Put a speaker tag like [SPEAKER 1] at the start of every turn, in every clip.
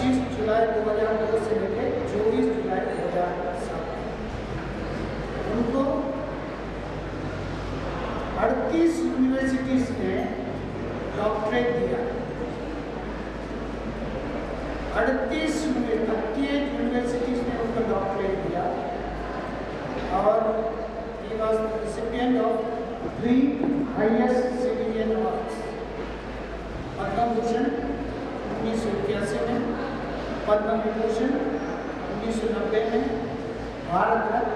[SPEAKER 1] 25 जुलाई 2002 से लेकर 24 जुलाई 2007 उनको 38 यूनिवर्सिटीज ने डॉक्टरेट दिया। 38 यूनिवर्सिटीज ने उनको डॉक्टरेट दिया और he was the recipient of 3 highest civilian awards, Padma Bhushan 1981 में, पद्म विभूषण 1990 में, भारत रत्न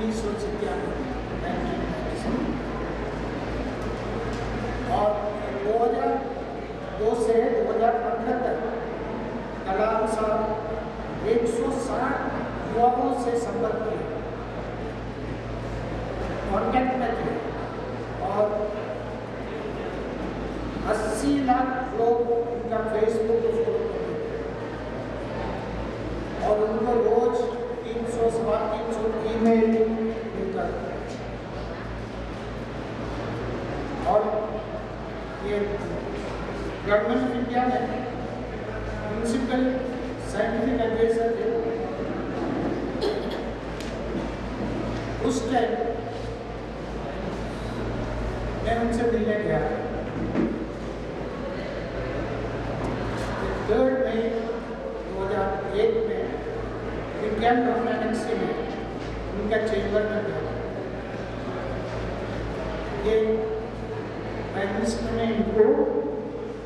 [SPEAKER 1] 1997 में, और 2002 से 2015 तक कलाम साहब 160 युवाओं से संपर्क किए, कॉन्टैक्ट में थे और 80 लाख लोग उनका फेसबुक को फॉलो करते थे और उनको रोज 300 ईमेल मिलता था। और ये गवर्नमेंट ऑफ इंडिया में प्रिंसिपल साइंटिफिक एडवाइजर थे। उस टाइम मैं उनसे मिलने गया। 3 मई 2001 में विज्ञान भवन एनेक्सी में उनका चेंबर में गया। ये प्राइम मिनिस्टर ने इनको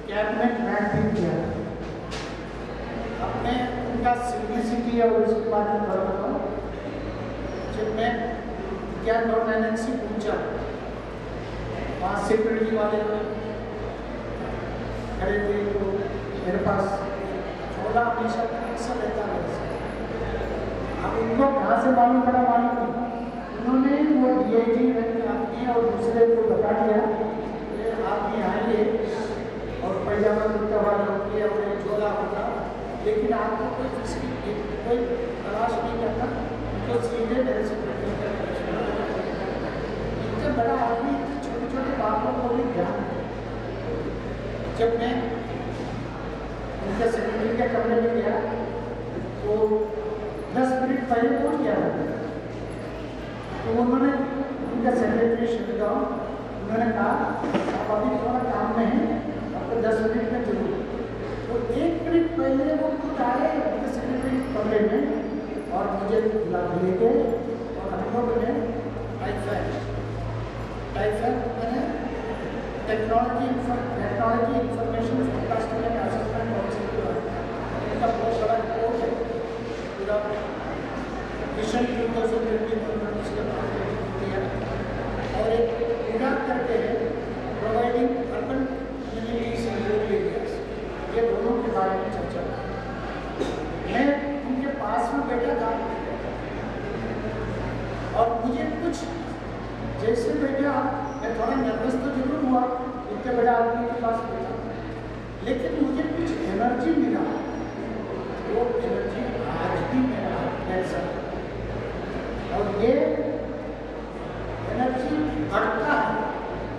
[SPEAKER 1] कैबिनेट रैंक भी किया। अब मैं उनका सिंप्लिसिटी और उसके बारे में बताता हूँ। जब मैं विज्ञान भवन एनेक्सी पहुँचा, वहाँ सिक्योरिटी वाले खड़े थे, तो मेरे पास झोला हमेशा अक्सर रहता है। अब उनको कहाँ से मालूम पड़ा मालूम नहीं, उन्होंने वो DIG आदमी और दूसरे को बता दिया कि आप यहाँ आइए और पैजामा कुर्ता वाला होती और झोला होगा, लेकिन आपको कोई तलाश नहीं करना, उनको सीधे मेरे से इतना बड़ा आदमी छोटे छोटे बातों को भी ध्यान। जब मैं उनके सेक्रेटरी के कमरे में गया तो 10 मिनट पहले पहुँच गया था। तो उन्होंने उनका सेक्रेटरी शिवगांव उन्होंने कहा आप अभी थोड़ा काम में हैं, आपको 10 मिनट में जरूर। तो 1 मिनट पहले वो खुद आए उनके सेक्रेटरी कमरे में और मुझे ले गए और हम लोगों ने टाइफाइड मैंने technology information forecasting and assessment policy का बहुत बड़ा कोर्स है। पूरा मिशन 2020 उसके बाद दिया और एक पूरा करके providing urban communities in rural areas, ये दोनों के बारे में चर्चा। मैं उनके पास में बैठा था और मुझे कुछ जैसे बैठा मैं थोड़ा नर्वस तो जरूर हुआ, इतने बड़े आदमी के पास बैठा, लेकिन मुझे कुछ एनर्जी मिला। वो एनर्जी आज भी मेरा कैसा और ये एनर्जी बढ़ता है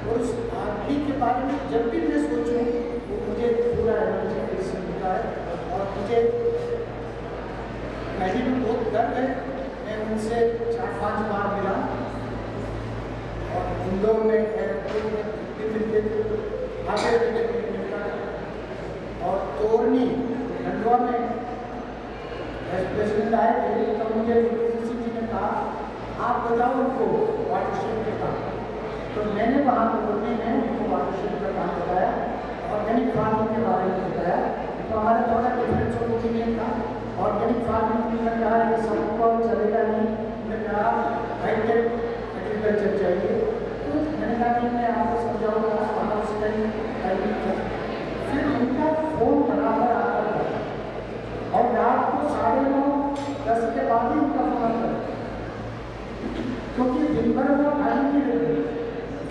[SPEAKER 1] और उस आदमी के बारे में जब भी मैं सोचूं वो मुझे पूरा एनर्जी कैसे मिलता है। और मुझे पहले में बहुत डर है, मैं उनसे 4-5 बार मिला और इंदौर में और तोरनी खंडवा में प्रेसिडेंट आए थे, तो मुझे जी ने कहा आप बताओ उनको वाटरशेड के काम। तो मैंने वहाँ तोरनी में उनको वाटरशेड का काम बताया, ऑर्गेनिक फार्मिंग के बारे में बताया। तो हमारा थोड़ा डिफरेंस ऑफ ओपिनियन था। ऑर्गेनिक फार्मिंग में कहा कि सबको चलेगा नहीं, मैंने कहा हाईटेक एग्रीकल्चर चाहिए। तो मैंने कहा कि मैं आपको समझाऊंगा, वहाँ उस टाइम फिर उनका फोन बराबर आता था और रात को 9:30-10 के बाद ही उनका फोन आता था, क्योंकि दिन भर वो खाली नहीं रहते,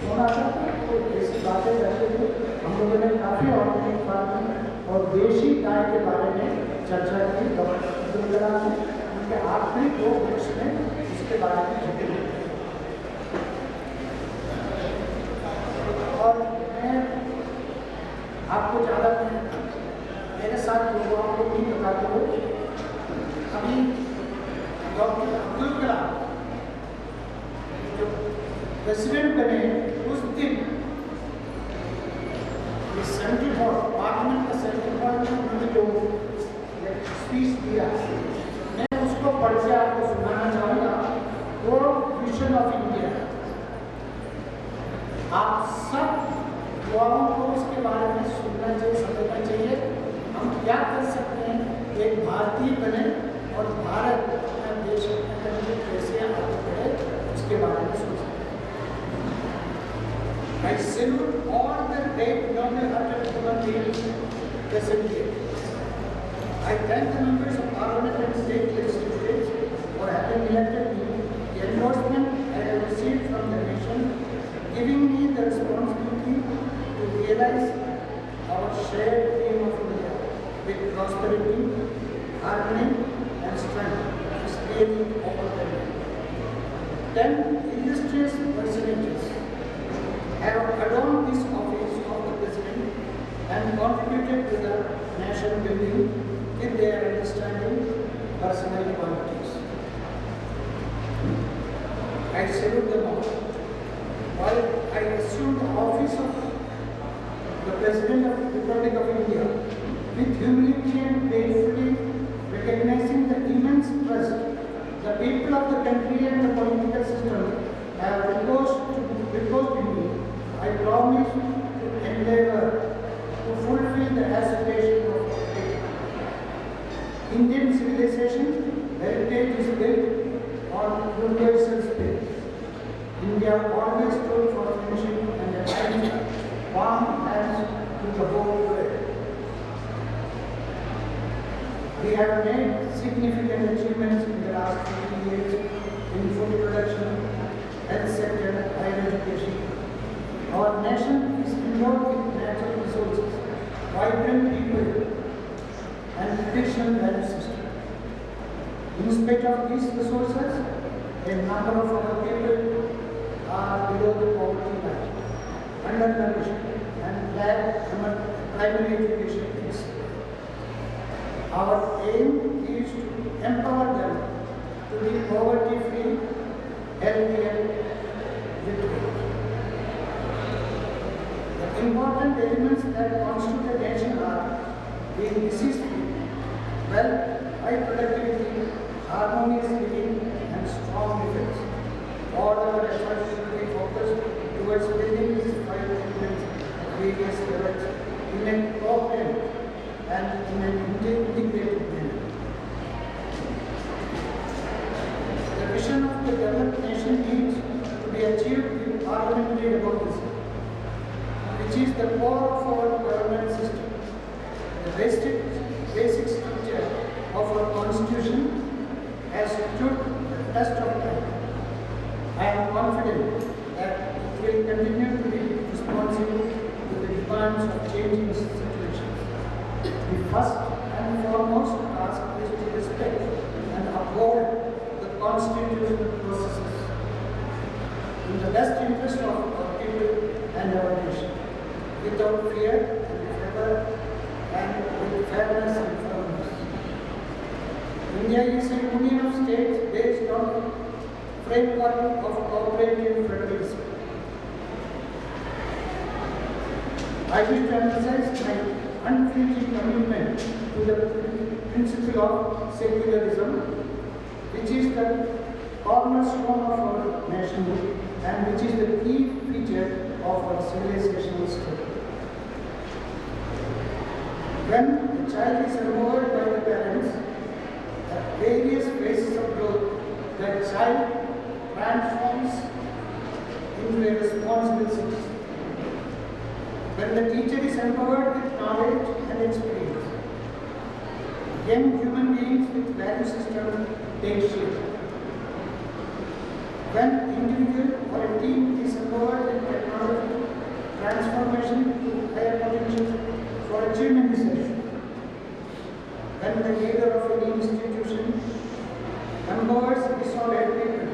[SPEAKER 1] फोन आता था। तो ऐसी बातें करते थे। हम लोगों ने काफ़ी ऑर्गेनिक फार्मिंग और देशी गाय के बारे में चर्चा की। उनके आखिरी 2 बुक्स में इसके बारे में लिखे हैं। और मैं आपको ज़्यादा मेरे साथ जो आपको नहीं बताते हो, अभी डॉक्टर अब्दुल कलाम जो प्रेसिडेंट बने उस दिन सेंट्रल हॉल, पार्लियामेंट का सेंट्रल हॉल में उन्होंने जो स्पीच दिया, मैं उसको पढ़ के आपको सुनाना चाहूँगा। वो विजन ऑफ इंडिया, आप सब युवाओं को उसके बारे में सुनना चाहिए, समझना चाहिए। हम क्या कर सकते हैं एक भारतीय बने और भारत अपना देश कैसे आगे बढ़े उसके बारे में सोच सकते हैं। I salute all the great noble-hearted human beings present here. I thank the members of Parliament and state legislatures for having elected me. The endorsement I have received from the nation, giving me the responsibility to realize our shared dream of India with prosperity, harmony, and strength is really overwhelming. 10 illustrious personages have adorned this office of the President and contributed to the nation building with their understanding personal qualities. I salute them all. While I assumed the office of the President of the Republic of India, with humility and gratefully recognizing the immense trust the people of the country and the political system have reposed in me, I promise to endeavor to fulfill the aspiration of our people. Indian civilization heritage is built on universal spirit. India always stood for friendship and extended warm hands to the whole world. We have made significant achievements in the last 50 years in food production, health sector, higher education. Our nation is endowed with natural resources, vibrant people, and traditional value system. In spite of these resources, a number of our people are below the poverty line, undernourished, and lack primary education. Our aim is to empower them to be poverty-free, healthy, and literate. The important elements that constitute a nation are being disease-free, wealth, high productivity, harmonious living, and strong defense. All our efforts should be focused towards building these 5 elements at various levels in a coherent and in an integrated manner. The vision of the developed nation needs to be achieved with parliamentary democracy, which is the core of our government system. The basic structure of our constitution has stood the test of time. I am confident that it will continue to be responsive to the demands of changing situations. The first and foremost task is to respect and uphold the constitutional processes in the best interest of our people and our nation, without fear and favor, and with fairness and firmness. India is a union of states based on framework of cooperative federalism. I wish to emphasize my unflinching commitment to the principle of secularism, which is the cornerstone of our nation and which is the key feature of our civilizational state. When the child is removed by the parents, at various phases of growth, the child transforms into a responsible citizen. When the teacher is empowered with knowledge and experience, young human beings with value system take shape. When individual or a team is empowered with technology, transformation to higher potential for achievement is assured. When the leader of any institution empowers disordered people,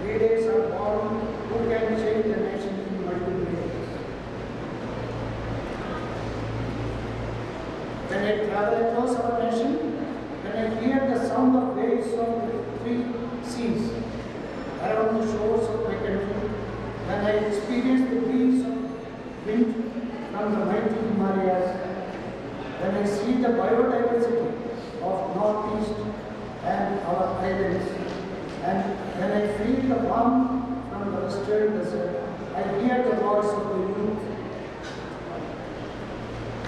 [SPEAKER 1] leaders are born who can change the nation in multiple ways. When I travel across our nation, when I hear the sound of waves of the three seas around the shores of my country, when I experience the breeze of wind from the mighty Himalayas, when I see the biodiversity of Northeast and our islands, and when I feel the warmth from the western desert, I hear the voice of the youth.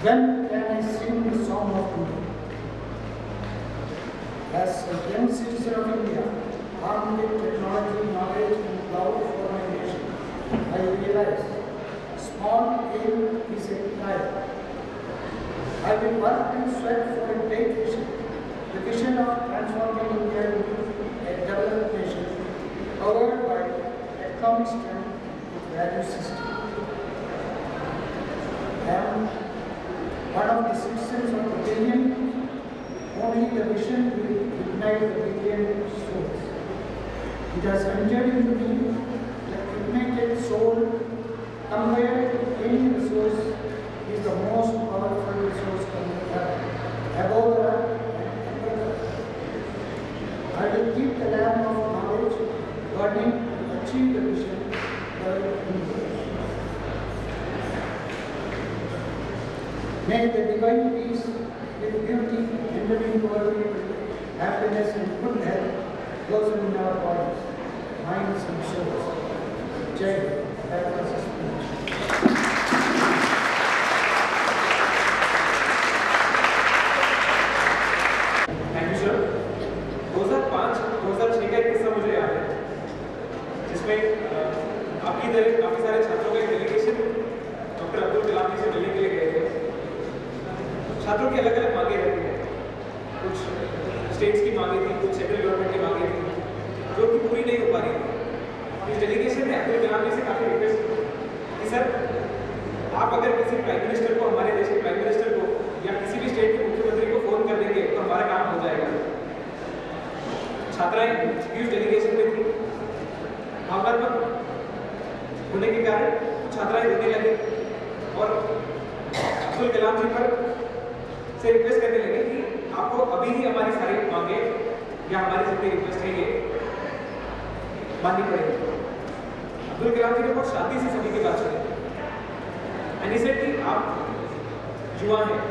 [SPEAKER 1] When can I sing the song of India? As a young citizen of India, armed with technology, knowledge, and love for my nation, I realize small aim is a life. I will work and sweat for a great vision, the vision of transforming India into a developed nation, powered by economic strength with value system. I am one of the citizens of the billion. Only the vision will ignite the billion souls. It has entered into me the ignited soul, compared to any resource, is the most powerful resource on the earth, above the earth and under the earth. I will keep the lamp of knowledge burning to achieve the vision for the universe. May the divine peace with beauty enter into our people, happiness and good health blossom in our bodies, minds and souls. Jai, that was his speech.
[SPEAKER 2] Thank you sir. 2005-2006 का एक किस्सा मुझे याद है, जिसमें आपकी तरह काफ़ी सारे छात्रों का एक डेलीगेशन डॉक्टर अब्दुल कलाम जी से मिलने के लिए गए थे। छात्रों की अलग अलग मांगे रहती हैं, कुछ स्टेट्स की मांगे थी, कुछ सेंट्रल गवर्नमेंट की मांगे थी, जो कि पूरी नहीं हो पा रही थी। इस डेलीगेशन ने अब्दुल कलाम जी से काफ़ी रिक्वेस्ट की कि सर आप अगर किसी प्राइम मिनिस्टर को, हमारे देश के प्राइम मिनिस्टर को या किसी भी स्टेट के मुख्यमंत्री को फोन कर देंगे तो हमारा काम हो जाएगा। छात्राएं उस डेलीगेशन में थी, भावनात्मक होने के कारण छात्राएं रोने लगी और अब्दुल कलाम जी पर से रिक्वेस्ट करने लगे कि आपको अभी ही हमारी सारी मांगे या हमारी जितनी रिक्वेस्ट है ये माननी पड़ेगी। अब्दुल कलाम जी ने बहुत शांति से सभी की बात सुनी एंड सेड कि आप युवा हैं,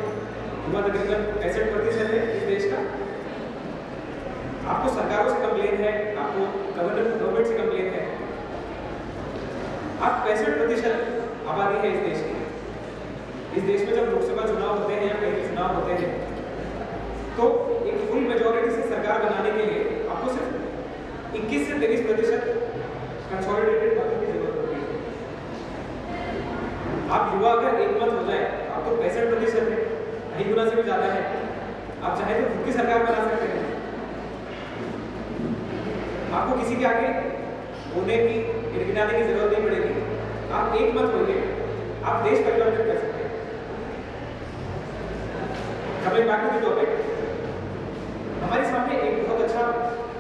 [SPEAKER 2] युवा तकरीबन 65% है इस देश का, आपको सरकारों से कंप्लेन है, आपको गवर्नमेंट से कंप्लेन है, आप 65% आबादी है इस देश की। इस देश में जब लोकसभा चुनाव होते हैं या कहीं भी चुनाव होते हैं तो एक फुल मेजॉरिटी से सरकार बनाने के लिए आपको सिर्फ 21 से 23% कंसोलिडेटेड मतों की जरूरत होती है। आप युवा अगर एक मत हो जाए, आप तो 65% है, 2 गुना से भी ज्यादा है, आप चाहे तो खुद की सरकार बना सकते हैं। आपको किसी के आगे होने की, गिड़गिड़ाने की जरूरत नहीं पड़ेगी। आप एक मत होइए, आप देश परिवर्तित कर सकते हैं। Coming back to the topic, हमारे सामने एक बहुत अच्छा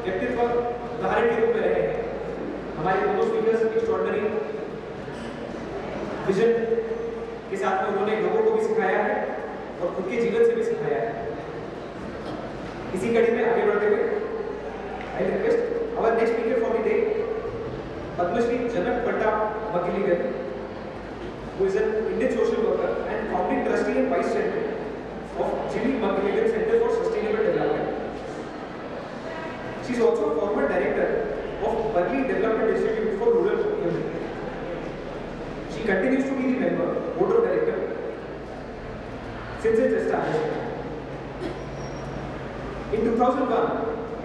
[SPEAKER 2] व्यक्तित्व उदाहरण के रूप में रहे हैं। हमारे दोनों स्पीकर्स एक्स्ट्रॉर्डिनरी विजन के साथ में उन्होंने लोगों को भी सिखाया है और खुद के जीवन से भी सिखाया है। इसी कड़ी में आगे बढ़ते हुए I request our next speaker for the day, Padmashri Janak Palta McGilligan, who is an Indian social worker and founding trustee and vice chairman of Jimmy McGilligan Center for Sustainable Development. She is also a former director of Berkeley Development Institute for Rural Women. She continues to be the member, board of director since its establishment. In 2001,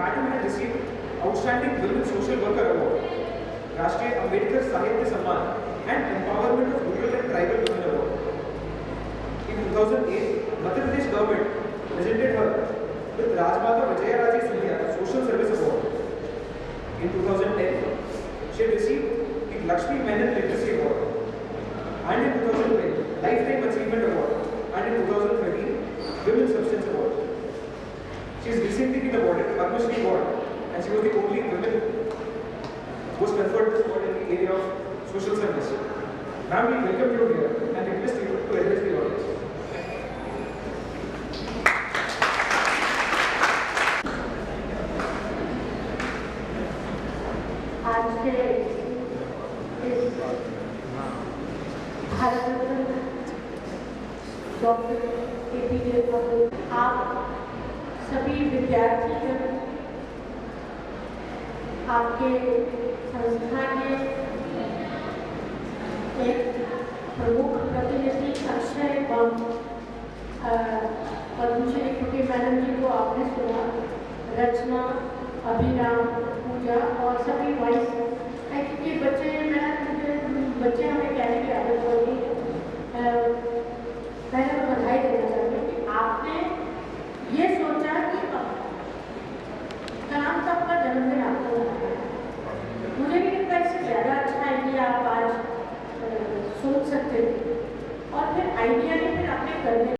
[SPEAKER 2] Madam had received Outstanding Women Social Worker Award, Rashtriya Ambedkar Sahitya Samman and Empowerment of Rural and Tribal Women Award. In 2008, Madhya Pradesh government presented her with Rajmata Vijayaraje Sindhya Social Service Award. In 2010, she received the Lakshmi Menon Literacy Award, and in 2012, Lifetime Achievement Award, and in 2013, Women's Substance Award. She has recently been awarded Padma Shri Award, and she was the only woman who was conferred this award in the area of social service. Ma'am, we welcome you here and request you to address the audience.
[SPEAKER 3] Doctor APJ Abdul, आप सभी विद्यार्थीगण, आपके संस्था के एक प्रमुख प्रतिनिधि अक्षय एवं पद्मश्री खुटी मैडम जी को आपने सुना, रचना, अभिराम, पूजा और सभी वाइस के बच्चे, बच्चे हमें कहने की आदत हो गई है। पहले तो बधाई देना चाहती हूँ कि आपने ये सोचा कि कलाम साहब का जन्मदिन आपको मनाना है। मुझे नहीं लगता इससे ज़्यादा अच्छा आइडिया आप आज सोच सकते थे, और फिर आइडिया ने फिर आपने करने